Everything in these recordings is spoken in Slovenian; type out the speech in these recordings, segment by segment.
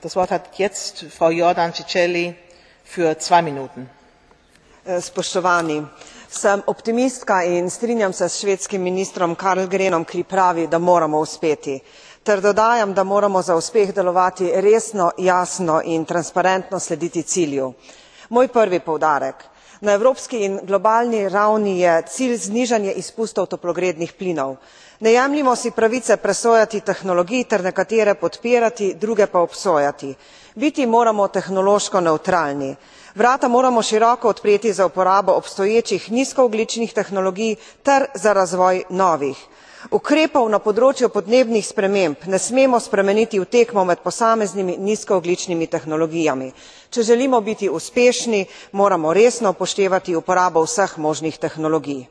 Das Wort hat jetzt Frau Jordan Ciceli für 2 Minuten. Spoštovani, sem optimistka in strinjam se s švedskim ministrom Carlgrenom, ki pravi, da moramo uspeti. Ter dodajam, da moramo za uspeh delovati resno, jasno in transparentno slediti cilju. Moj prvi poudarek. Na evropski in globalni ravni je cilj znižanje izpustov toplogrednih plinov. Ne jemljimo si pravice presojati tehnologij ter nekatere podpirati, druge pa obsojati. Biti moramo tehnološko nevtralni. Vrata moramo široko odpreti za uporabo obstoječih nizkoogljičnih tehnologij ter za razvoj novih. Ukrepov na področju podnebnih sprememb ne smemo spremeniti v tekmo med posameznimi nizkoogljičnimi tehnologijami. Če želimo biti uspešni, moramo resno upoštevati uporabo vseh možnih tehnologij.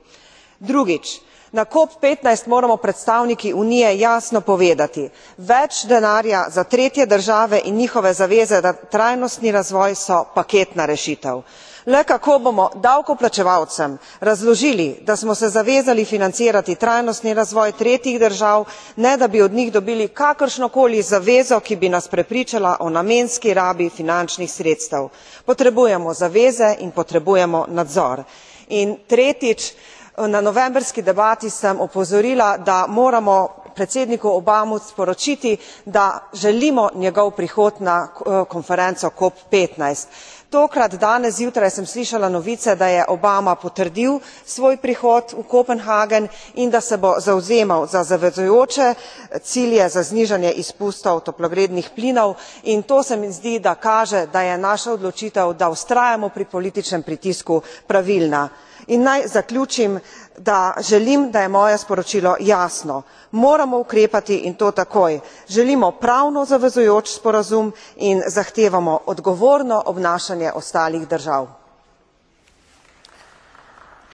Drugič, na COP15 moramo predstavniki Unije jasno povedati, več denarja za tretje države in njihove zaveze za trajnostni razvoj so paketna rešitev. Le kako bomo davkoplačevalcem razložili, da smo se zavezali financirati trajnostni razvoj tretjih držav, ne da bi od njih dobili kakršnokoli zavezo, ki bi nas prepričala o namenski rabi finančnih sredstev. Potrebujemo zaveze in potrebujemo nadzor. In tretjič, na novembrski debati sem opozorila, da moramo predsedniku Obamu sporočiti, da želimo njegov prihod na konferenco COP15. Tokrat, danes zjutraj sem slišala novice, da je Obama potrdil svoj prihod v Kopenhagen in da se bo zavzemal za zavezujoče cilje za znižanje izpustov toplogrednih plinov, in to se mi zdi, da kaže, da je naša odločitev, da vztrajamo pri političnem pritisku, pravilna. In naj zaključim, da želim, da je moje sporočilo jasno. Moramo ukrepati in to takoj. Želimo pravno zavezujoč sporazum in zahtevamo odgovorno obnašanje ostalih držav.